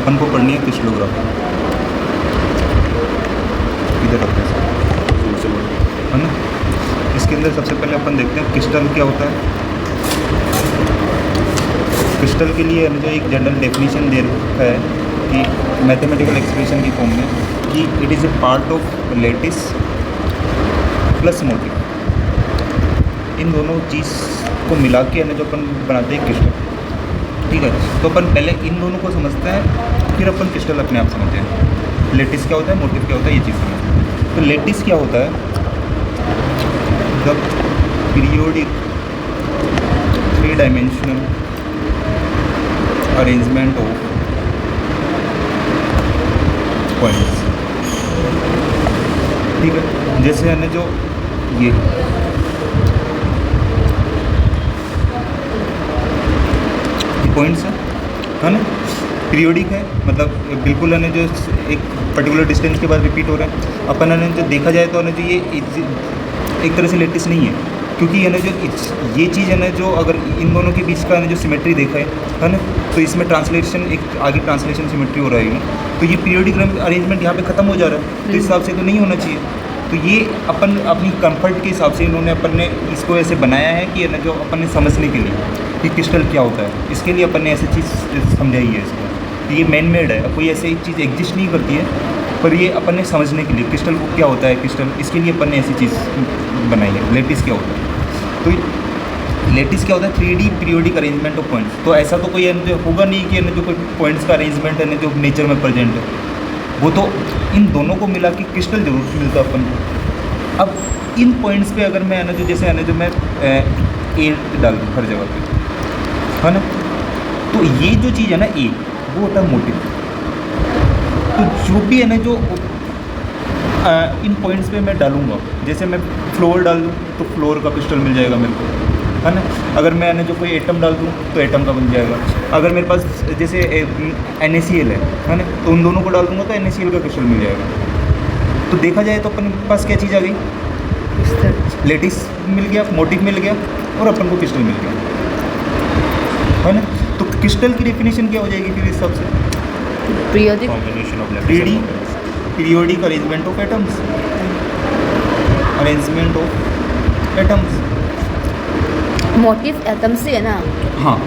अपन को पढ़नी है क्रिस्टलोग्राफी। इधर रखते हैं है ना। इसके अंदर सबसे पहले अपन देखते हैं क्रिस्टल क्या होता है। क्रिस्टल के लिए जो एक जनरल डेफिनेशन दे रखा है कि मैथमेटिकल एक्सप्रेशन की फॉर्म में कि it is a part of lattice plus motif. इन दोनों चीज़ को मिला के जो अपन बनाते हैं क्रिस्टल। ठीक है, तो अपन पहले इन दोनों को समझते हैं, फिर अपन क्रिस्टल अपने आप समझते हैं। लेटिस क्या होता है, मोटिव क्या होता है, ये चीज़ समझते हैं। तो लेटिस क्या होता है, the periodic 3 dimensional arrangement of points. ठीक है, जैसे है ना जो ये पॉइंट्स है ना, पीरियोडिक है, मतलब बिल्कुल है ना जो एक पर्टिकुलर डिस्टेंस के बाद रिपीट हो रहा है। अपन है ना जो देखा जाए तो है ना जो ये एक तरह से लेटिस नहीं है, क्योंकि है ना जो ये चीज़ है ना जो अगर इन दोनों के बीच का है ना जो सिमेट्री देखा है ना, तो इसमें ट्रांसलेशन एक आगे ट्रांसलेशन सिमेट्री हो रहा है, तो ये पीरियोडिक अरेंजमेंट यहाँ पे ख़त्म हो जा रहा है, तो इस हिसाब से तो नहीं होना चाहिए। तो ये अपन अपनी कंफर्ट के हिसाब से इन्होंने अपन ने इसको ऐसे बनाया है कि है ना जो अपन ने समझने के लिए कि क्रिस्टल क्या होता है, इसके लिए अपन ने ऐसी चीज़ समझाई है इसको। तो ये मैन मेड है, कोई ऐसी चीज़ एग्जिस्ट नहीं करती है, पर ये अपन ने समझने के लिए क्रिस्टल को क्या होता है क्रिस्टल, इसके लिए अपन ने ऐसी चीज़ बनाई है। लेटिस क्या होता है, तो लेटिस क्या होता है, 3D periodic arrangement of points. तो ऐसा तो कोई जो होगा नहीं कि जो कोई पॉइंट्स का अरेंजमेंट है ना जो नेचर में प्रेजेंट है, वो तो इन दोनों को मिला के क्रिस्टल जरूर मिलता है अपन को। अब इन पॉइंट्स पे अगर मैं है ना जो जैसे है ना जो मैं ए डाल दूँ हर जगह पे, है ना, तो ये जो चीज़ है ना ए, वो होता है मोटिव। तो जो भी है ना जो इन पॉइंट्स पे मैं डालूँगा, जैसे मैं फ्लोर डाल दूँ तो फ्लोर का क्रिस्टल मिल जाएगा मेरे को, है ना। अगर मैं जो कोई एटम डाल दूँ तो एटम का बन जाएगा। अगर मेरे पास जैसे NaCl है ना, तो उन दोनों को डाल दूँगा तो NaCl का क्रिस्टल मिल जाएगा। तो देखा जाए तो अपन के पास क्या चीज़ आ गई, लेटिस मिल गया, मोटिव मिल गया, और अपन को क्रिस्टल मिल गया, है ना। तो क्रिस्टल की डेफिनेशन क्या हो जाएगी फिर इस हिसाब से, periodic combination of lattice periodic arrangement of atoms, arrangement of atoms. Motif atom से है ना। हाँ,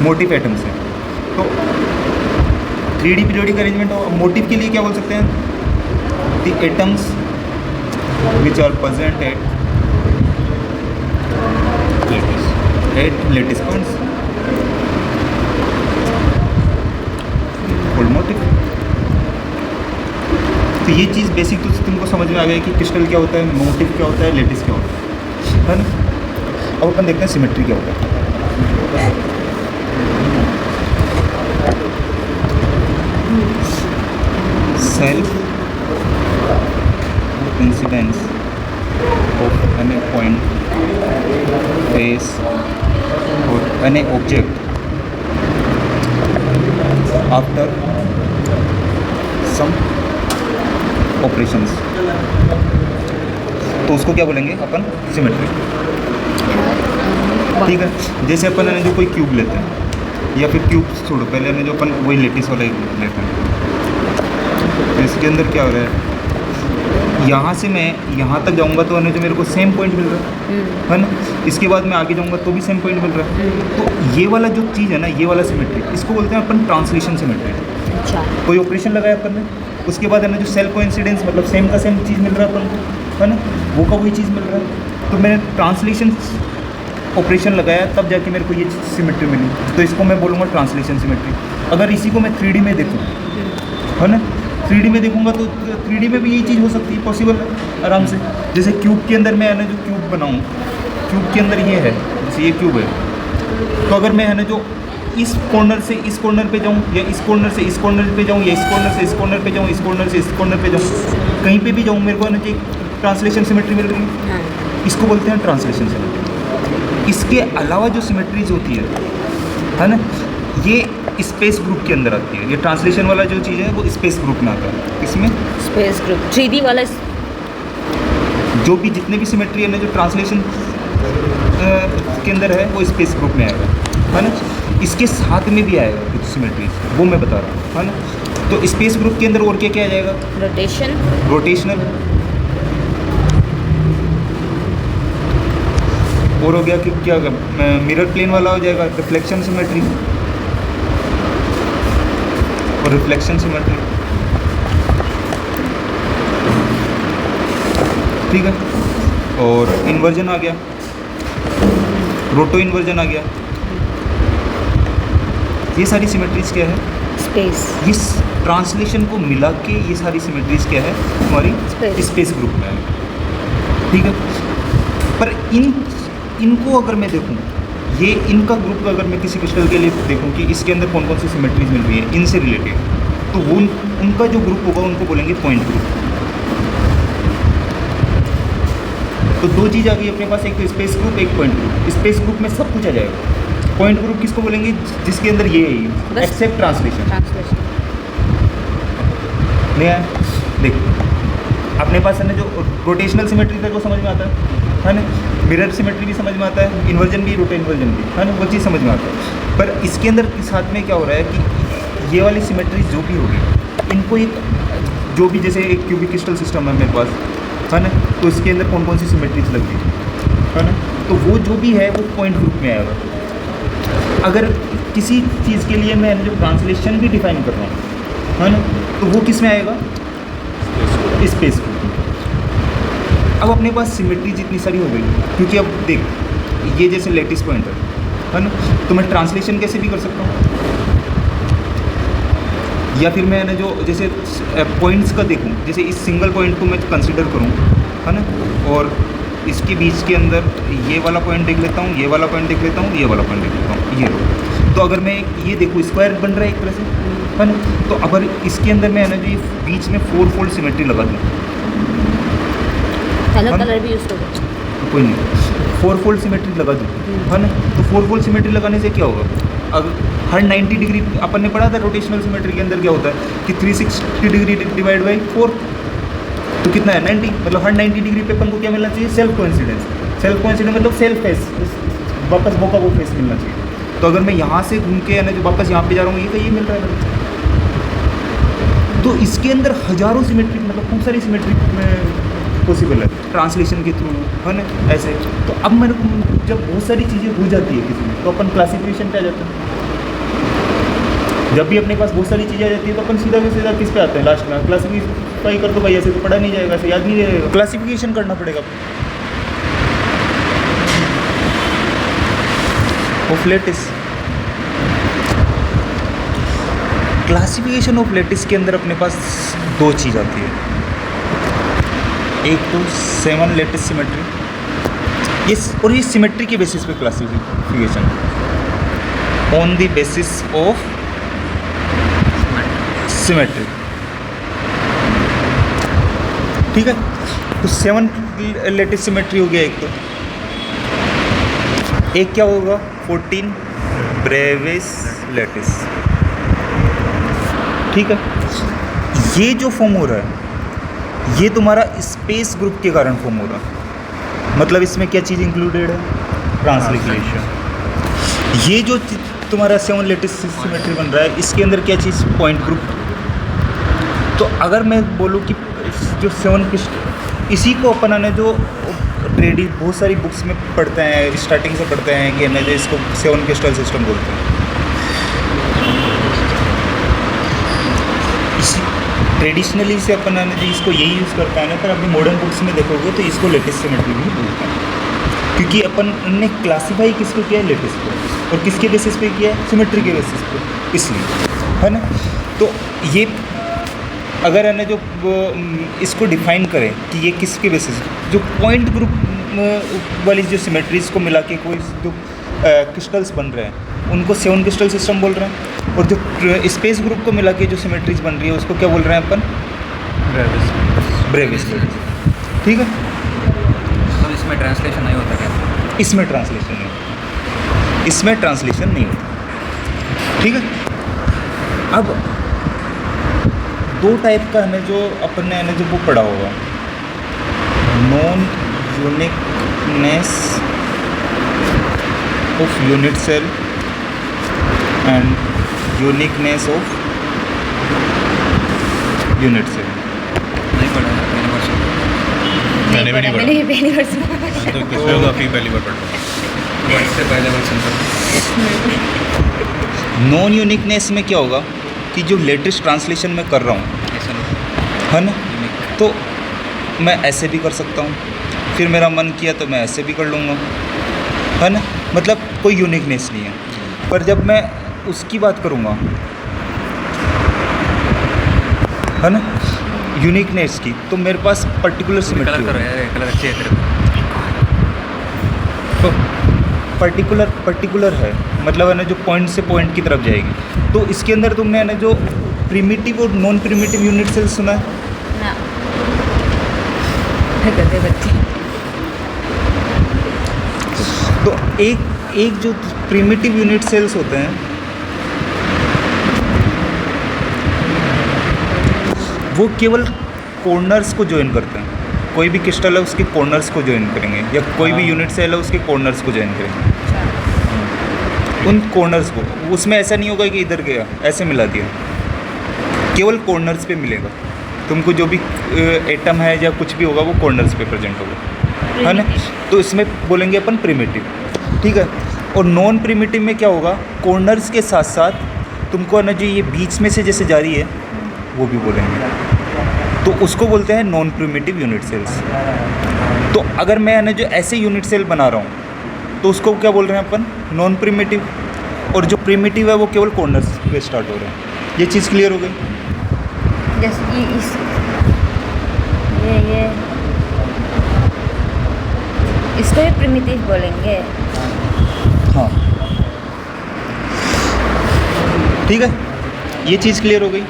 मोटिव एटम से। तो 3D periodic arrangement of motive के लिए क्या बोल सकते हैं, the atoms which are present at lattice points called motif. तो ये चीज़ बेसिक तो तुमको समझ में आ गया कि क्रिस्टल क्या होता है, मोटिव क्या होता है, लेटिस क्या होता है ना। अब अपन देखते हैं सिमेट्री क्या होता है। Self incidence of an point face और an object after some operations, तो उसको क्या बोलेंगे अपन, सिमेट्री। ठीक है, जैसे अपन जो कोई क्यूब लेते हैं, या फिर क्यूब छोड़ो, पहले जो अपन वही लेटिस वाला लेते हैं, तो इसके अंदर क्या हो रहा है, यहाँ से मैं यहाँ तक जाऊँगा तो जो मेरे को सेम पॉइंट मिल रहा है ना, इसके बाद मैं आगे जाऊँगा तो भी सेम पॉइंट मिल रहा है। तो ये वाला जो चीज़ है ना, ये वाला सिमेट्री, इसको बोलते हैं अपन ट्रांसलेशन सिमेट्री। अच्छा, कोई ऑपरेशन लगाया अपन ने, उसके बाद है ना जो सेल कोइंसिडेंस, मतलब सेम का सेम चीज़ मिल रहा है अपन को, है ना, वो का वही चीज़ मिल रहा है। तो मैंने ट्रांसलेशन ऑपरेशन लगाया तब जाके मेरे को ये सिमेट्री मिली, तो इसको मैं बोलूँगा ट्रांसलेशन सिमेट्री। अगर इसी को मैं 3D में देखूँ, है ना, 3D में देखूँगा तो 3D में भी यही चीज़ हो सकती है, पॉसिबल है आराम से। जैसे क्यूब के अंदर मैं है ना जो क्यूब बनाऊँ, क्यूब के अंदर ये है, जैसे ये क्यूब है, तो अगर मैं है ना जो इस कॉर्नर से इस कॉर्नर पे जाऊँ, या इस कॉर्नर से इस कॉर्नर पे जाऊँ, या इस कॉर्नर से इस कॉर्नर पे जाऊँ, इस कॉर्नर से इस कॉर्नर पे जाऊँ, कहीं पे भी जाऊँ, मेरे को है ना जो ट्रांसलेशन सिमेट्री मिल रही है, इसको बोलते हैं ट्रांसलेशन सिमेट्री। इसके अलावा जो सिमेट्रीज होती है ना, ये स्पेस ग्रुप के अंदर आती है। ये ट्रांसलेशन वाला जो चीज़ है वो स्पेस ग्रुप में आता है। इसमें स्पेस ग्रुप 3D वाला जो भी जितने भी सिमेट्री है ना जो ट्रांसलेशन के अंदर है वो स्पेस ग्रुप में आएगा। है ना। इसके साथ में भी आएगा कुछ सिमेट्रीज, वो मैं बता रहा हूँ, है ना। तो स्पेस ग्रुप के अंदर और क्या क्या आ जाएगा? रोटेशन, रोटेशनल, और हो गया कि क्या मिरर प्लेन वाला हो जाएगा, रिफ्लेक्शन सिमेट्री और रिफ्लेक्शन सिमेट्री, ठीक है। और इन्वर्जन आ गया, रोटो इन्वर्जन आ गया। ये सारी सिमेट्रीज क्या है? स्पेस, इस ट्रांसलेशन को मिला के ये सारी सिमेट्रीज क्या है हमारी? Space. स्पेस ग्रुप में है, ठीक है। पर इनको अगर मैं देखूं, ये इनका ग्रुप अगर मैं किसी क्रिस्टल के लिए देखूं कि इसके अंदर कौन कौन सी सिमेट्रीज मिल रही है इनसे रिलेटेड, तो वो उनका जो ग्रुप होगा उनको बोलेंगे पॉइंट ग्रुप। तो दो चीज़ आ गई अपने पास, एक तो स्पेस ग्रुप, एक पॉइंट ग्रुप। स्पेस ग्रुप में सब कुछ आ जाएगा। पॉइंट ग्रुप किसको बोलेंगे? जिसके अंदर ये है एक्सेप्ट ट्रांसलेशन। ट्रांसलेशन, नहीं है, देख अपने पास है ना, जो रोटेशनल सिमेट्री था वो समझ में आता है ना, मिरर सिमेट्री भी समझ में आता है, इन्वर्जन भी, रोटो इन्वर्जन भी, है ना, वो चीज़ समझ में आता है। पर इसके अंदर साथ में क्या हो रहा है कि ये वाली सिमेट्री जो भी होगी, इनको एक जो भी, जैसे एक क्यूबिक क्रिस्टल सिस्टम है मेरे पास, है ना, तो इसके अंदर कौन कौन सी सिमेट्रीज लग रही है ना, तो वो जो भी है वो पॉइंट ग्रुप में आएगा। अगर किसी चीज़ के लिए मैं जो ट्रांसलेशन भी डिफाइन कर रहा हूँ, है ना, तो वो किस में आएगा? स्पेस ग्रुप में। अब अपने पास सिमेट्री जितनी सारी हो गई, क्योंकि अब देख ये जैसे लेटिस पॉइंट है ना, तो मैं ट्रांसलेशन कैसे भी कर सकता हूँ, या फिर मैं ना जो जैसे पॉइंट्स का देखूँ, जैसे इस सिंगल पॉइंट को मैं कंसिडर करूँ, है ना, और इसके बीच के अंदर ये वाला पॉइंट देख लेता हूँ, ये वाला पॉइंट देख लेता हूँ, ये वाला पॉइंट देख लेता हूँ, ये लो। तो अगर मैं ये देखूँ, स्क्वायर बन रहा है एक तरह से, है ना, तो अगर इसके अंदर मैं ना जो ये बीच में 4 फोल्ड सिमेट्री लगा दूँ, अलग कलर भी यूज़ करो, कोई नहीं, 4 फोल्ड सिमेट्री लगा दूँ, है ना, तो 4 फोल्ड सिमेट्री लगाने से क्या होगा? अब हर 90 डिग्री, अपन ने पढ़ा था रोटेशनल सिमेट्री के अंदर क्या होता है कि 360 डिग्री डिवाइड बाई 4, तो कितना है 90, मतलब हर 90 डिग्री पे अपन को क्या मिलना चाहिए? Self coincidence. सेल्फ कोइंसिडेंस मतलब सेल्फ फेस, वापस वो का वो फेस मिलना चाहिए। तो अगर मैं यहाँ से घूम के है ना जो वापस यहाँ पे जा रहा हूँ, ये मिल रहा है। तो इसके अंदर हज़ारों सिमेट्री, मतलब खूब सारी सिमेट्री में पॉसिबल है ट्रांसलेशन के थ्रू, है ना, ऐसे। तो अब मैंने जब बहुत सारी चीज़ें हो जाती है किसी में, तो अपन क्लासिफिकेशन पे आ जाते हैं। जब भी अपने पास बहुत सारी चीज़ें आ जाती है तो अपन सीधा से सीधा किस पे आते हैं? लास्ट में क्लासिफाई कर दो भाई, ऐसे तो पढ़ा नहीं जाएगा, ऐसे याद नहीं रहेगा, क्लासिफिकेशन करना पड़ेगा of lattice. Classification of lattice के अंदर अपने पास दो चीज़ आती है, एक तो 7 लेटिस सिमेट्री, और ये सिमेट्री के बेसिस पे classification, on the basis of symmetry, ठीक है। तो 7 लेटिस सिमेट्री हो गया एक, तो एक क्या होगा? 14 ब्रेविस लेटिस, ठीक है। ये जो फॉर्म हो रहा है ये तुम्हारा स्पेस ग्रुप के कारण फॉर्म हो रहा है। मतलब इसमें क्या चीज़ इंक्लूडेड है? ट्रांसलिक्रेशन। ये जो तुम्हारा 7 लेटिस सिमेट्री बन रहा है, इसके अंदर क्या चीज़? Point group. तो अगर मैं बोलूँ कि जो 7 इसी को अपन ने जो बहुत सारी बुक्स में पढ़ते हैं, स्टार्टिंग से पढ़ते हैं कि जो इसको 7 क्रिस्टल सिस्टम बोलते हैं। ट्रेडिशनली से अपन ने इसको यही यूज़ करता है ना, पर अभी मॉडर्न बुक्स में देखोगे तो इसको लेटेस्ट सिमेट्री भी बोलते हैं, क्योंकि अपन ने क्लासीफाई किसको किया है? लेटेस्ट को। और किसके बेसिस पे किया है? सिमेट्री के बेसिस पे, इसलिए, है ना। तो ये अगर है ना जो इसको डिफाइन करें कि ये किसके बेसिस, जो पॉइंट ग्रुप वाली जो सिमेट्रीज को मिला के कोई जो क्रिस्टल्स बन रहे हैं उनको 7 क्रिस्टल सिस्टम बोल रहे हैं, और जो स्पेस ग्रुप को मिला के जो सिमेट्रीज बन रही है उसको क्या बोल रहे हैं अपन? ब्रेविस, ठीक है। तो इसमें ट्रांसलेशन नहीं होता क्या? इसमें ट्रांसलेशन नहीं होता, इसमें ट्रांसलेशन नहीं होता, ठीक है। अब 2 टाइप का है जो अपन ने जो वो पढ़ा होगा, non uniqueness of unit cell and uniqueness of unit cell. नहीं पढ़ा है पहली बार सुना। मैंने भी नहीं मैंने भी पहली बार सुना। तो किसमें होगा आपकी पहली बार पढ़ा? वर्ड से पहले बार सुनता हूँ। नॉन यूनिकनेस में क्या होगा कि जो लेटेस्ट ट्रांसलेशन मैं कर रहा हूँ, ऐसा नहीं है ना, यूनिक। तो मैं ऐसे भी कर सकता हूँ, फिर मेरा मन किया तो मैं ऐसे भी कर लूँगा, है ना, मतलब कोई यूनिकनेस नहीं है। पर जब मैं उसकी बात करूँगा, है ना, यूनिकनेस की, तो मेरे पास पर्टिकुलर कलर सिमेट्री करो यार, कलर अच्छे है तेरे को। तो पर्टिकुलर है, मतलब है ना, जो पॉइंट से पॉइंट की तरफ जाएगी। तो इसके अंदर तुमने है ना जो प्रिमिटिव और नॉन प्रिमिटिव यूनिट सेल सुना है? ना गधे बच्चे। तो एक जो प्रिमिटिव यूनिट सेल्स होते हैं, वो केवल कॉर्नर्स को ज्वाइन करते हैं। कोई भी क्रिस्टल है उसके कॉर्नर्स को ज्वाइन करेंगे, या कोई भी यूनिट सेल है उसके कॉर्नर्स को ज्वाइन करेंगे, उन कॉर्नर्स को। उसमें ऐसा नहीं होगा कि इधर गया ऐसे मिला दिया, केवल कॉर्नर्स पे मिलेगा तुमको। जो भी एटम है या कुछ भी होगा वो कॉर्नर्स पे प्रेजेंट होगा, है ना। तो इसमें बोलेंगे अपन प्रिमिटिव, ठीक है। और नॉन प्रिमिटिव में क्या होगा, कॉर्नर्स के साथ साथ तुमको है ना जो ये बीच में से जैसे जा रही है वो भी बोलेंगे, तो उसको बोलते हैं नॉन प्रिमिटिव यूनिट सेल्स। तो अगर मैं है ना जो ऐसे यूनिट सेल बना रहा हूँ तो उसको क्या बोल रहे हैं अपन, नॉन प्रिमिटिव। और जो प्रिमिटिव है वो केवल कॉर्नर्स पे स्टार्ट हो रहा है। ये चीज़ क्लियर हो गई? जैसे ये इसको भी प्रिमिटिव बोलेंगे। हाँ, ठीक है, ये चीज़ क्लियर हो गई।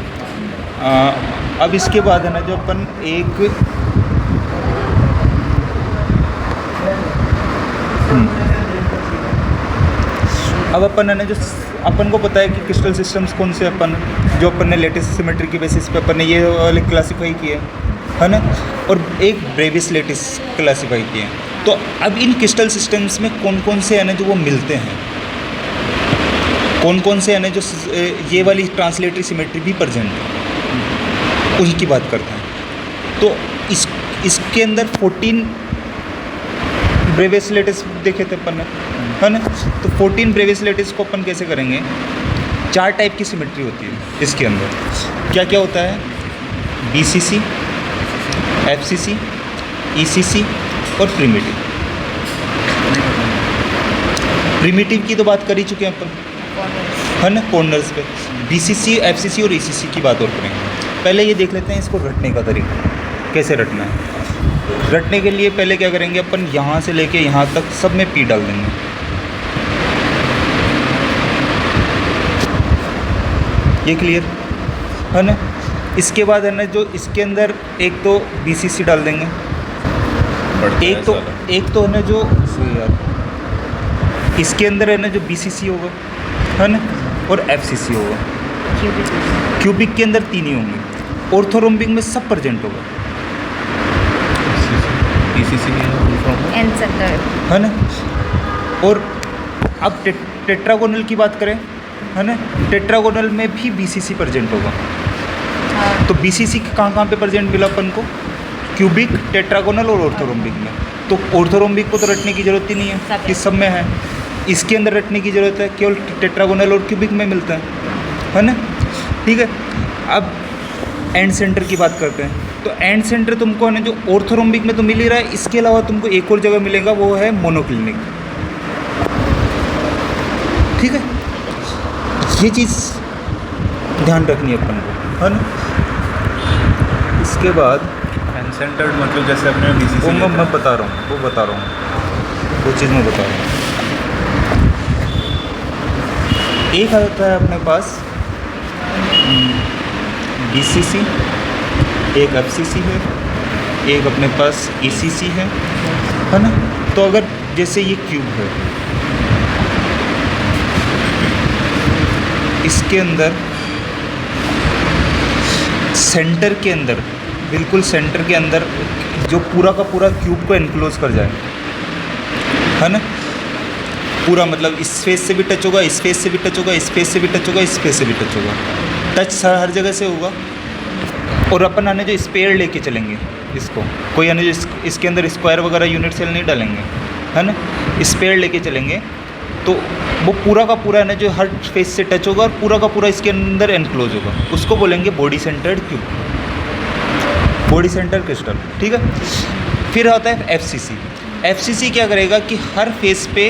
अब इसके बाद है ना जो अपन एक अब अपन है ना जो अपन को पता है कि क्रिस्टल सिस्टम्स कौन से अपन जो अपन ने लेटेस्ट सिमेट्री के बेसिस पे अपन ने ये वाले क्लासीफाई किए, है ना, और एक ब्रेविस लेटिस क्लासीफाई किए। तो अब इन क्रिस्टल सिस्टम्स में कौन कौन से है ना जो वो मिलते हैं, कौन कौन से है ना जो ये वाली ट्रांसलेटरी सिमेट्री भी प्रेजेंट है, उनकी बात करते हैं। तो इसके अंदर 14 ब्रेविस लेटिस देखे थे अपन ने, है ना। तो 14 ब्रेविस लेटिस को अपन कैसे करेंगे, 4 टाइप की सिमेट्री होती है इसके अंदर। क्या क्या होता है, BCC, FCC, ECC और प्रिमिटिव। प्रिमिटिव की तो बात कर ही चुके हैं अपन, है ना, कॉर्नर्स पे। BCC, FCC और ECC की बात और करेंगे। पहले ये देख लेते हैं इसको रटने का तरीका, कैसे रटना है। रटने के लिए पहले क्या करेंगे अपन, यहाँ से लेके यहाँ तक सब में P डाल देंगे, ये क्लियर है ना। इसके बाद है ना जो इसके अंदर एक तो BCC डाल देंगे, एक तो है ना जो यार इसके अंदर है ना जो BCC होगा, है ना, और FCC होगा। क्यूबिक के अंदर 3 ही होंगे, ऑर्थोरोम्बिक में सब प्रेजेंट होगा, एंड सेंटर, है ना। और अब टेट्रागोनल की बात करें, है ना, टेट्रागोनल में भी BCC प्रेजेंट होगा। तो BCC कहाँ पे प्रेजेंट मिला अपन को, क्यूबिक, टेट्रागोनल और ऑर्थोरोम्बिक में। तो ऑर्थोरोम्बिक को तो रटने की ज़रूरत ही नहीं है कि सब में है, इसके अंदर रटने की ज़रूरत है, केवल टेट्रागोनल और क्यूबिक में मिलता है ना, ठीक है। अब एंड सेंटर की बात करते हैं। तो एंड सेंटर तुमको है ना जो ऑर्थोरोम्बिक में तो मिल ही रहा है, इसके अलावा तुमको एक और जगह मिलेगा, वो है मोनोक्लिनिक, ठीक है। ये चीज़ ध्यान रखनी है अपन को, है ना। इसके बाद सेंटर्ड मतलब जैसे अपने BCC वो मैं बता रहा हूँ, वो चीज़ मैं बता रहा हूँ। एक आता है अपने पास BCC, एक FCC है, एक अपने पास ECC है ना। तो अगर जैसे ये क्यूब है, इसके अंदर सेंटर के अंदर, बिल्कुल सेंटर के अंदर जो पूरा का पूरा क्यूब को एनक्लोज कर जाए, है ना, पूरा मतलब इस फेस से भी टच होगा, इस फेस से भी टच होगा, इस फेस से भी टच होगा, इस फेस से भी टच होगा। टच हर जगह से होगा। और अपन आने जो स्पेयर लेके चलेंगे इसको, कोई आने जो इसके अंदर स्क्वायर वगैरह यूनिट सेल नहीं डालेंगे, है ना, स्पेयर लेके चलेंगे तो वो पूरा का पूरा है ना जो हर फेस से टच होगा और पूरा का पूरा इसके अंदर एनक्लोज होगा। उसको बोलेंगे body centred cube, body centre crystal, ठीक है। फिर आता है एफसीसी। एफसीसी क्या करेगा कि हर फेस पे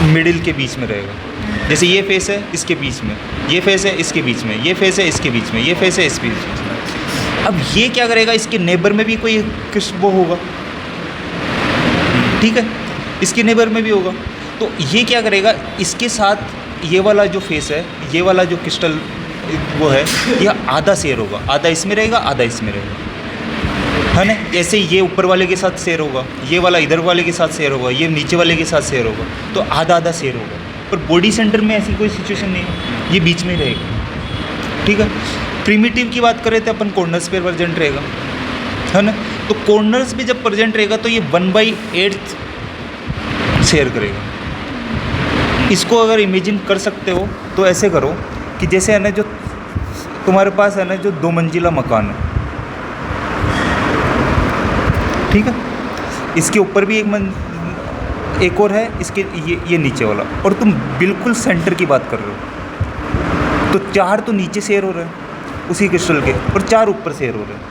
मिडिल के बीच में रहेगा। जैसे ये फेस है इसके बीच में, ये फेस है इसके बीच में, ये फेस है इसके बीच में, ये फेस है इस बीच में। अब ये क्या करेगा, इसके नेबर में भी कोई वो होगा, ठीक है, इसके नेबर में भी होगा। तो ये क्या करेगा, इसके साथ ये वाला जो फेस है, ये वाला जो क्रिस्टल वो है, यह आधा शेयर होगा, आधा इसमें रहेगा, आधा इसमें रहेगा, है ना। जैसे ये ऊपर वाले के साथ शेयर होगा, ये वाला इधर वाले के साथ शेयर होगा, ये नीचे वाले के साथ शेयर होगा, तो आधा आधा शेयर होगा। पर बॉडी सेंटर में ऐसी कोई सिचुएशन नहीं है, ये बीच में ही रहेगा, ठीक है। प्रिमिटिव की बात करें तो अपन कॉर्नर्स पे प्रेजेंट रहेगा, है ना। तो कॉर्नर्स पे जब प्रेजेंट रहेगा तो ये 1/8 शेयर करेगा। इसको अगर इमेजिन कर सकते हो तो ऐसे करो कि जैसे है ना जो तुम्हारे पास है ना जो 2 मंजिला मकान है, ठीक है, इसके ऊपर भी एक और है, इसके ये नीचे वाला, और तुम बिल्कुल सेंटर की बात कर रहे हो। तो 4 तो नीचे शेयर हो रहे हैं उसी क्रिस्टल के, और 4 ऊपर शेयर हो रहे हैं।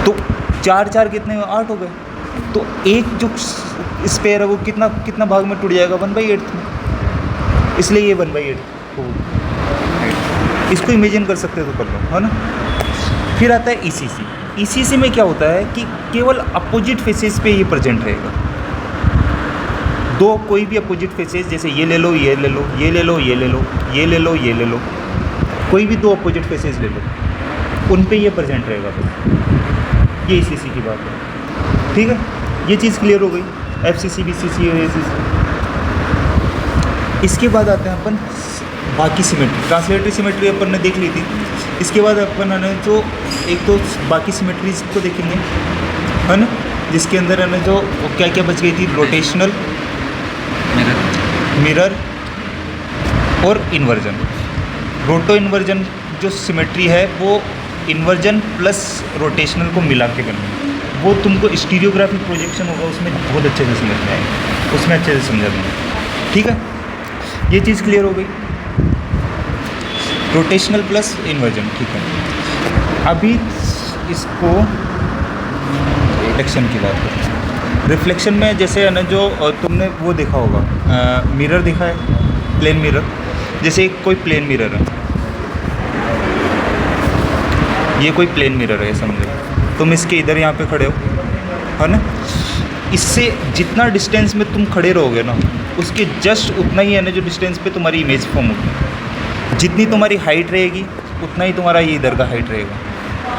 तो 4 कितने 8 हो गए। तो एक जो स्पेयर है वो कितना भाग में टूट जाएगा, 1/8 में। इसलिए ये 1/8 होगा। इसको इमेजिन कर सकते हो तो कर लो, है ना। फिर आता है ईसीसी। ईसीसी में क्या होता है कि केवल अपोजिट फेसेस पे ये प्रेजेंट रहेगा। दो कोई भी अपोजिट फेसेस, जैसे ये ले लो, ये ले लो, ये ले लो, ये ले लो, ये ले लो, ये ले लो, कोई भी 2 अपोजिट फेसेस ले लो, उन पे ये प्रेजेंट रहेगा। तो ये ईसीसी की बात है, ठीक है। ये चीज़ क्लियर हो गई, एफसीसी, बीसीसी और एसीसी। इसके बाद आते हैं अपन बाकी सिमेट्री। ट्रांसलेटरी सिमेट्री अपन ने देख ली थी। इसके बाद अपन है ना जो एक तो बाकी सिमेट्रीज को देखेंगे, है ना, जिसके अंदर है ना जो क्या क्या बच गई थी, रोटेशनल, मिरर और इन्वर्जन। रोटो इन्वर्जन जो सिमेट्री है वो इन्वर्जन प्लस रोटेशनल को मिला के बनना है। वो तुमको स्टीरियोग्राफिक प्रोजेक्शन होगा उसमें बहुत अच्छे से समझ में आएगा, उसमें अच्छे से समझा दूँगा, ठीक है। ये चीज़ क्लियर हो गई, रोटेशनल प्लस इन्वर्जन, ठीक है। अभी इसको रिफ्लेक्शन की बात करते हैं। रिफ्लेक्शन में जैसे है ना जो तुमने वो देखा होगा, मिरर देखा है, प्लेन मिरर। जैसे कोई प्लेन मिरर है, ये कोई प्लेन मिरर है समझो, तुम इसके इधर यहाँ पे खड़े हो, है ना। इससे जितना डिस्टेंस में तुम खड़े रहोगे ना, उसके जस्ट उतना ही है ना जो डिस्टेंस पे तुम्हारी इमेज फॉर्म होगी। जितनी तुम्हारी हाइट रहेगी उतना ही तुम्हारा ये इधर का हाइट रहेगा,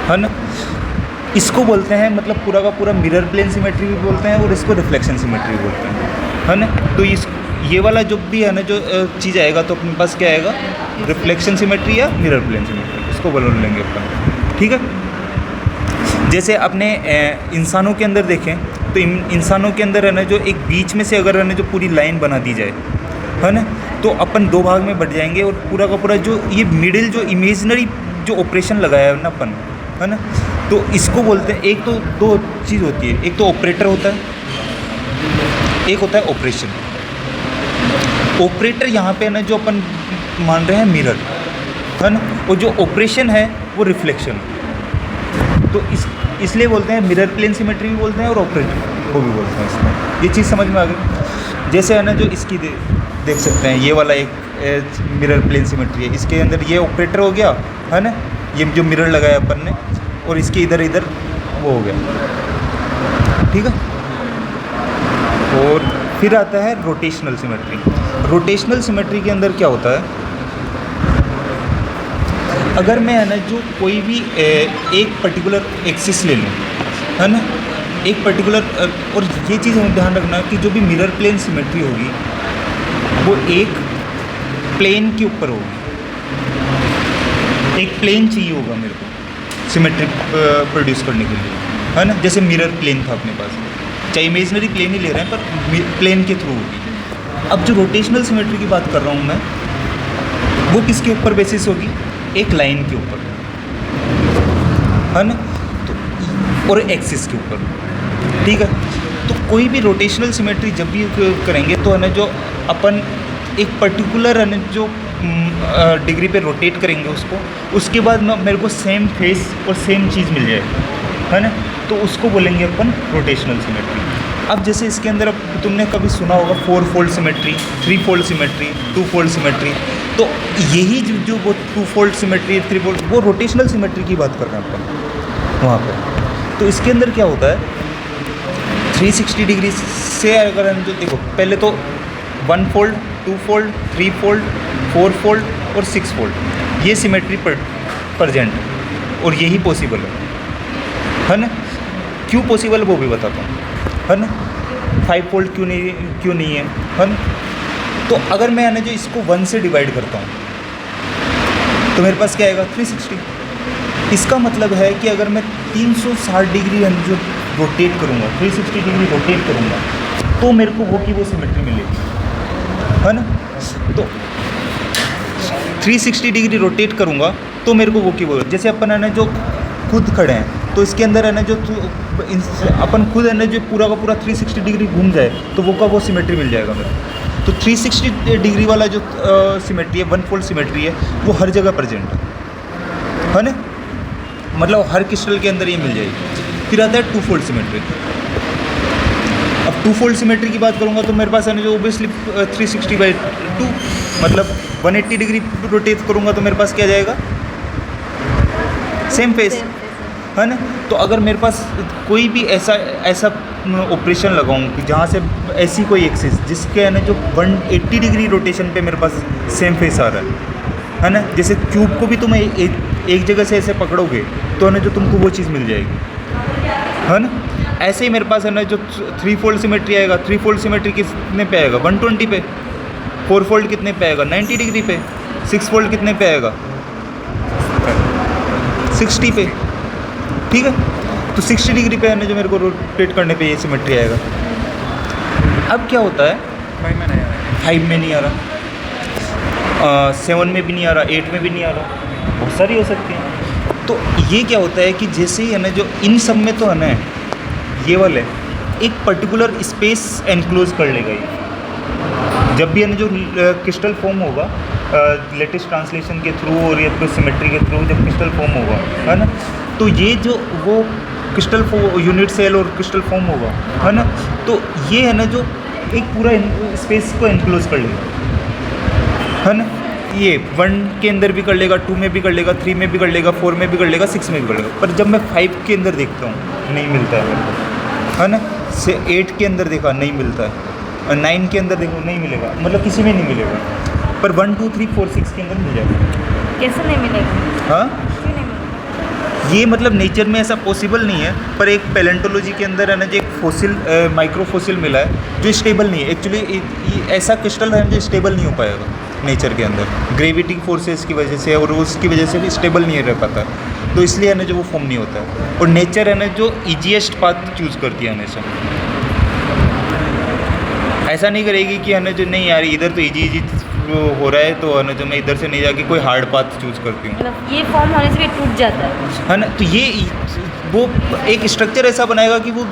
है ना। इसको बोलते हैं मतलब पूरा का पूरा मिरर प्लेन सिमेट्री भी बोलते हैं, और इसको रिफ्लेक्शन सिमेट्री भी बोलते हैं, है ना। तो ये वाला जो भी है ना जो चीज़ आएगा तो अपने पास क्या आएगा, रिफ्लेक्शन सिमेट्री या मिरर प्लेन सिमेट्री, इसको बोल लेंगे अपन, ठीक है। जैसे अपने इंसानों के अंदर देखें तो इंसानों के अंदर है ना जो एक बीच में से अगर है ना जो पूरी लाइन बना दी जाए, है ना, तो अपन 2 भाग में बट जाएंगे, और पूरा का पूरा जो ये मिडिल जो इमेजनरी जो ऑपरेशन लगाया है ना अपन, है ना, तो इसको बोलते हैं। एक तो 2 चीज़ होती है, एक तो ऑपरेटर होता है, एक होता है ऑपरेशन। ऑपरेटर यहाँ पे ना जो अपन मान रहे हैं मिरर, है ना, और जो ऑपरेशन है वो रिफ्लेक्शन। तो इसलिए बोलते हैं मिरर प्लेन सिमेट्री भी बोलते हैं और ऑपरेटर को भी बोलते हैं इसमें। ये चीज़ समझ में आ गई। जैसे है ना जो इसकी देख सकते हैं, ये वाला एक मिरर प्लेन सिमेट्री है, इसके अंदर ये ऑपरेटर हो गया, है ना, ये जो मिरर लगाया अपन ने, और इसके इधर इधर वो हो गया, ठीक है। और फिर आता है रोटेशनल सिमेट्री। रोटेशनल सिमेट्री के अंदर क्या होता है, अगर मैं है ना जो कोई भी एक पर्टिकुलर एक्सिस ले लूँ, है ना, एक पर्टिकुलर, और ये चीज़ हमें ध्यान रखना कि जो भी मिरर प्लेन सिमेट्री होगी वो एक प्लेन के ऊपर होगी। एक प्लेन चाहिए होगा मेरे को सिमेट्री प्रोड्यूस करने के लिए, है ना। जैसे मिरर प्लेन था अपने पास, चाहे इमेजनरी प्लेन ही ले रहे हैं पर प्लेन के थ्रू होगी। अब जो रोटेशनल सिमेट्री की बात कर रहा हूँ मैं, वो किसके ऊपर बेसिस होगी? एक लाइन के ऊपर, है ना, तो और एक्सिस के ऊपर, ठीक है। तो कोई भी रोटेशनल सिमेट्री जब भी करेंगे तो है ना, जो अपन एक पर्टिकुलर है ना जो डिग्री पे रोटेट करेंगे उसको, उसके बाद मेरे को सेम फेस और सेम चीज़ मिल जाएगी, है ना, तो उसको बोलेंगे अपन रोटेशनल सिमेट्री। अब जैसे इसके अंदर अब तुमने कभी सुना होगा 4 fold symmetry, 3 fold symmetry, 2 fold symmetry, तो यही जो वो 2 फोल्ड सिमेट्री, 3 फोल्ड, वो रोटेशनल सिमेट्री की बात कर रहे हैं अपन वहाँ पे। तो इसके अंदर क्या होता है, 360 डिग्री से अगर हम जो देखो, पहले तो 1 फोल्ड, 2 फोल्ड, 3 फोल्ड, 4 फोल्ड और 6 फोल्ड, ये सिमेट्री प्रेजेंट है और यही पॉसिबल है ना। क्यों पॉसिबल है वो भी बताता हूँ, है ना। 5 फोल्ड क्यों नहीं है ना। तो अगर मैं ना जो इसको 1 से डिवाइड करता हूँ तो मेरे पास क्या आएगा? 360। इसका मतलब है कि अगर मैं 360 डिग्री जो रोटेट करूँगा, 360 डिग्री रोटेट करूँगा, तो मेरे को वो की वो सिमेट्री मिलेगी, है ना। तो 360 डिग्री रोटेट करूँगा तो मेरे को वो की वो, जैसे अपन है ना जो खुद खड़े हैं, तो इसके अंदर है ना जो अपन खुद है ना जो पूरा का पूरा 360 डिग्री घूम जाए तो वो का वो सिमेट्री मिल जाएगा मेरे को। तो 360 डिग्री वाला जो सिमेट्री है, 1 फोल्ड सिमेट्री है, वो हर जगह प्रेजेंट है ना, मतलब हर क्रिस्टल के अंदर ये मिल जाएगी। फिर आता है 2 फोल्ड सिमेट्री। अब 2 फोल्ड सिमेट्री की बात करूँगा तो मेरे पास है ना जो ओबियसली 360/2 मतलब 180 डिग्री रोटेट करूँगा तो मेरे पास क्या जाएगा? सेम फेस, है ना। तो अगर मेरे पास कोई भी ऐसा ऑपरेशन लगाऊं जहाँ से ऐसी कोई एक्सिस जिसके है ना जो 180 डिग्री रोटेशन पे मेरे पास सेम फेस आ रहा है ना, जैसे क्यूब को भी तुम एक जगह से ऐसे पकड़ोगे तो है ना जो तुमको वो चीज़ मिल जाएगी, है ना। ऐसे ही मेरे पास है ना जो 3 फोल्ड सिमेट्री आएगा, 3 फोल्ड सिमेट्री कितने पे आएगा? 120 पे। 4 फोल्ड कितने पे आएगा? 90 डिग्री पे। 6 फोल्ड कितने पे आएगा? 60 पे, ठीक है। तो 60 डिग्री पे है ना जो मेरे को रोटेट करने पे ये सिमेट्री आएगा। अब क्या होता है, 5 में नहीं आ रहा है। 5 में नहीं आ रहा, 7 में भी नहीं आ रहा, 8 में भी नहीं आ रहा, बहुत सारी हो सकती हैं। तो ये क्या होता है कि जैसे ही है ना जो इन सब में तो है ना ये वाले एक पर्टिकुलर स्पेस एनक्लोज कर लेगा ये। जब भी है ना जो क्रिस्टल फॉर्म होगा लेटेस्ट ट्रांसलेशन के थ्रू और या तो सिमेट्री के थ्रू जब क्रिस्टल फॉर्म होगा, है ना, तो ये जो वो क्रिस्टल यूनिट सेल और क्रिस्टल फॉर्म होगा, है ना, तो ये है ना जो एक पूरा स्पेस को एनक्लोज कर लेगा, है ना। ये 1 के अंदर भी कर लेगा, 2 में भी कर लेगा, 3 में भी कर लेगा, 4 में भी कर लेगा, 6 में भी कर लेगा। पर जब मैं 5 के अंदर देखता हूँ नहीं मिलता है मेरे को, है ना। से 8 के अंदर देखा नहीं मिलता है, 9 के अंदर देखो नहीं मिलेगा, मतलब किसी में नहीं मिलेगा। पर 1 2 3 4 6 के अंदर मिल जाएगा। कैसे नहीं मिलेगा? हाँ, क्यों नहीं मिलेगा? ये मतलब नेचर में ऐसा पॉसिबल नहीं है, पर एक पैलेंटोलॉजी के अंदर है ना जो एक फोसिल माइक्रो फोसिल मिला है जो स्टेबल नहीं है। एक्चुअली ऐसा क्रिस्टल है जो स्टेबल नहीं हो पाएगा नेचर के अंदर, ग्रेविटी फोर्सेस की वजह से और उसकी वजह से भी स्टेबल नहीं रह पाता, तो इसलिए है ना जो वो फॉर्म नहीं होता है। और नेचर है ना जो ईजीएस्ट पाथ चूज़ करती है हमेशा, ऐसा नहीं करेगी कि है ना जो नहीं यार इधर तो इजी हो रहा है तो है ना जो मैं इधर से नहीं जाके कोई हार्ड पाथ चूज़ करती हूँ, मतलब ये फॉर्म होने से भी टूट जाता है ना। तो ये वो एक स्ट्रक्चर ऐसा बनाएगा कि वो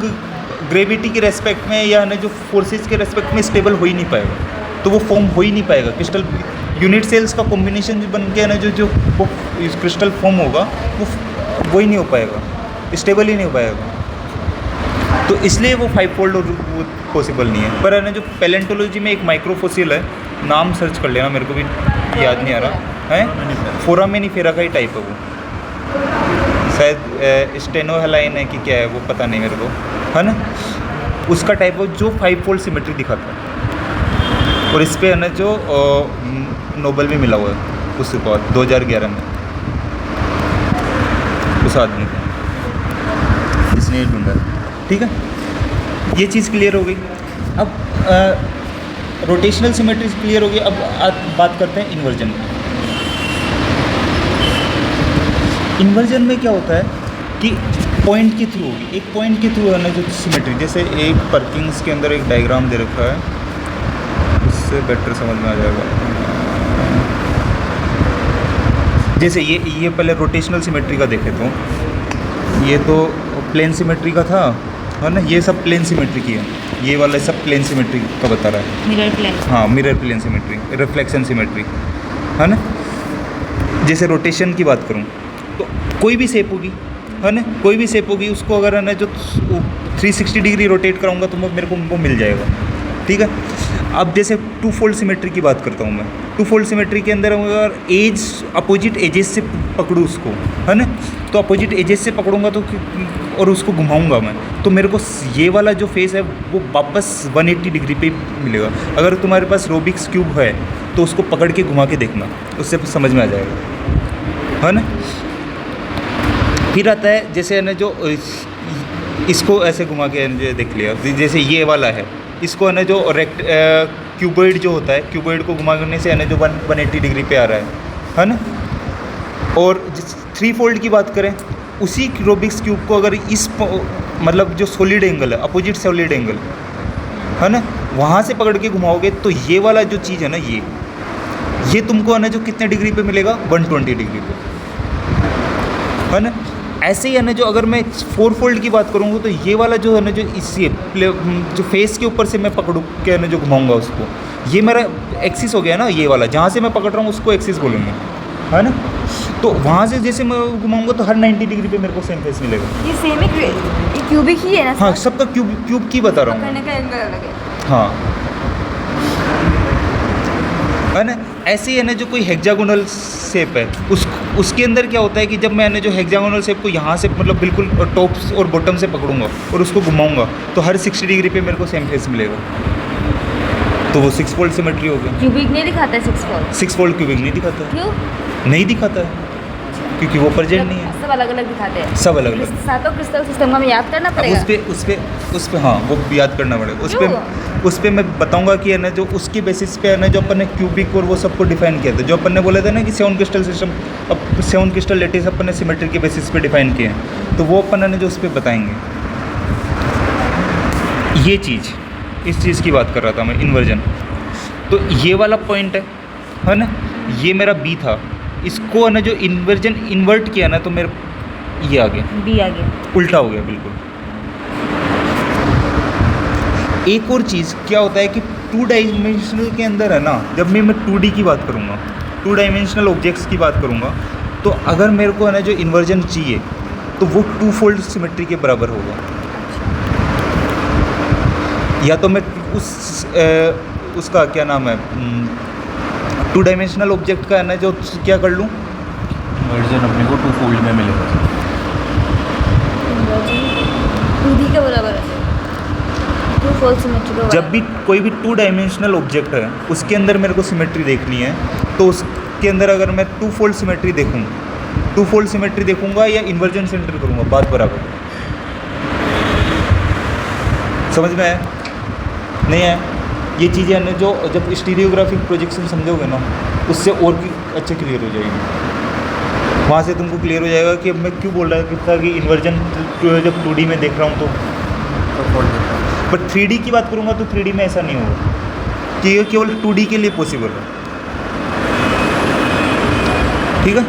ग्रेविटी के रेस्पेक्ट में या ना जो फोर्सेस के रेस्पेक्ट में स्टेबल हो ही नहीं पाएगा, तो वो फॉर्म हो ही नहीं पाएगा। क्रिस्टल यूनिट सेल्स का कॉम्बिनेशन जो बन के ना जो वो क्रिस्टल फॉर्म होगा वो ही नहीं हो पाएगा, स्टेबल ही नहीं हो पाएगा। तो इसलिए वो 5 फोल्ड वो पॉसिबल नहीं है। पर है ना जो पैलेंटोलॉजी में एक माइक्रोफोसिल है, नाम सर्च कर लेना, मेरे को भी याद नहीं आ रहा है, फोरामेनिफेरा का ही टाइप है वो, शायद स्टेनोहेलाइन है कि क्या है वो पता नहीं मेरे को, है ना। उसका टाइप है जो 5 फोल्ड सिमेट्री दिखाता है, और इस पर है ना जो नोबेल भी मिला हुआ है उसके बाद 2011 में उस आदमी को, इसने ढूंढा। ठीक है, ये चीज़ क्लियर हो गई। अब रोटेशनल सिमेट्री क्लियर हो गई। अब बात करते हैं इन्वर्जन की। इन्वर्जन में क्या होता है कि पॉइंट के थ्रू होगी, एक पॉइंट के थ्रू है ना जो सिमेट्री, जैसे एक पर्किंग्स के अंदर एक डायग्राम दे रखा है, उससे बेटर समझ में आ जाएगा। जैसे ये पहले रोटेशनल सिमेट्री का देखे तो ये तो प्लेन सिमेट्री का था, है ना, ये सब प्लेन सिमेट्री की है, ये वाला सब प्लेन सिमेट्री का बता रहा है। Mirror plane. हाँ, mirror plane symmetry, reflection symmetry, है ना। जैसे रोटेशन की बात करूँ तो कोई भी शेप होगी, है ना, कोई भी शेप होगी, उसको अगर है ना जो 360 डिग्री रोटेट कराऊंगा तो मेरे को वो मिल जाएगा, ठीक है। अब जैसे टू फोल्ड सिमेट्री की बात करता हूँ मैं, टू फोल्ड सिमेट्री के अंदर अगर एज अपोजिट एजेस से पकड़ूँ उसको, है ना, तो अपोजिट एजेस से पकड़ूंगा तो और उसको घुमाऊंगा मैं, तो मेरे को ये वाला जो फेस है वो वापस 180 डिग्री पे मिलेगा। अगर तुम्हारे पास रूबिक्स क्यूब है तो उसको पकड़ के घुमा के देखना, उससे समझ में आ जाएगा, है ना। फिर आता है जैसे है ना जो इसको ऐसे घुमा के देख लिया, जैसे ये वाला है, इसको है ना जो क्यूबॉइड जो होता है, क्यूबॉइड को घुमा करने से है ना जो 180 डिग्री पे आ रहा है ना। और थ्री फोल्ड की बात करें, उसी रूबिक्स क्यूब को अगर इस मतलब जो सॉलिड एंगल है, अपोजिट सॉलिड एंगल, है ना, वहाँ से पकड़ के घुमाओगे तो ये वाला जो चीज़ है ना, ये तुमको है ना जो कितने डिग्री पे मिलेगा, 120 डिग्री पे, है ना। ऐसे ही है ना जो अगर मैं 4 फोल्ड की बात करूँगा तो ये वाला जो है ना जो इससे जो फेस के ऊपर से मैं पकड़ू के है ना जो घुमाऊंगा उसको, ये मेरा एक्सिस हो गया ना, ये वाला जहाँ से मैं पकड़ रहा हूँ उसको एक्सिस बोलेंगे, है ना। तो वहाँ से जैसे मैं घुमाऊंगा तो हर 90 डिग्री पे मेरे को सेम फेस मिलेगा। ये सेम है, क्यूबिक ही है ना? हाँ, सबका क्यूब की बता रहा हूँ, पकड़ने का एंगल अलग है। हाँ, है ना। ऐसे ही है ना जो कोई हेक्सागोनल शेप है, उसके अंदर क्या होता है कि जब मैं ना जो हेक्सागोनल शेप को यहाँ से मतलब बिल्कुल टॉप और बॉटम से पकड़ूंगा और उसको घुमाऊंगा तो हर 60 डिग्री पे मेरे को सेम फेस मिलेगा, तो वो 6 फोल्ड सिमेट्री हो गया। क्यूबिक नहीं दिखाता है 6 फोल्ड? 6 फोल्ड क्यूबिक नहीं दिखाता, क्यों नहीं दिखाता है, क्योंकि वो प्रेजेंट नहीं है, सब अलग अलग दिखाते हैं, सब अलग अलग। सातों क्रिस्टल सिस्टम का हमें याद करना पड़ेगा। उस पे हाँ वो याद करना पड़ेगा। उस पे मैं बताऊंगा कि है ना जो उसके बेसिस पे है ना जो अपन ने क्यूबिक और वो सबको डिफाइन किया था, जो अपन ने बोला था ना कि 7 क्रिस्टल सिस्टम, अब 7 क्रिस्टल लेटिस अपन ने सिमेट्री के बेसिस पे डिफाइन किए हैं, तो वो अपन है ना जो उस पर बताएंगे। ये चीज़, इस चीज़ की बात कर रहा था मैं, इन्वर्जन। तो ये वाला पॉइंट है ना, ये मेरा बी था, इसको है ना जो इन्वर्जन इन्वर्ट किया ना तो मेरे ये आ गया, बी आ गया, उल्टा हो गया बिल्कुल। एक और चीज़ क्या होता है कि 2 डायमेंशनल के अंदर है ना, जब मैं 2D की बात करूँगा, 2 डायमेंशनल ऑब्जेक्ट्स की बात करूँगा, तो अगर मेरे को है ना जो इन्वर्जन चाहिए तो वो 2 फोल्ड सिमेट्री के बराबर होगा। या तो मैं उसका क्या नाम है, 2 डायमेंशनल ऑब्जेक्ट का है ना जो क्या कर लूँ, वर्जन अपने को 2 फोल्ड में मिलेगा, 2D के बराबर है, 2 फोल्ड सिमेट्री का। जब भी कोई भी 2 डायमेंशनल ऑब्जेक्ट है उसके अंदर मेरे को सिमेट्री देखनी है तो उसके अंदर अगर मैं 2 फोल्ड सिमेट्री देखूँ, 2 फोल्ड सिमेट्री देखूँगा या इन्वर्जन सेंटर करूँगा, बात बराबर। समझ में आया नहीं आया? ये चीज़ें हैं जो जब स्टीरियोग्राफिक प्रोजेक्शन समझोगे ना उससे और भी अच्छे क्लियर हो जाएगी। वहाँ से तुमको क्लियर हो जाएगा कि अब मैं क्यों बोल रहा था कि इन्वर्जन जब 2D में देख रहा हूँ तो फोल्ड देता हूँ। बट 3D की बात करूँगा तो 3D में ऐसा नहीं होगा कि ये केवल 2D के लिए पॉसिबल है, ठीक है।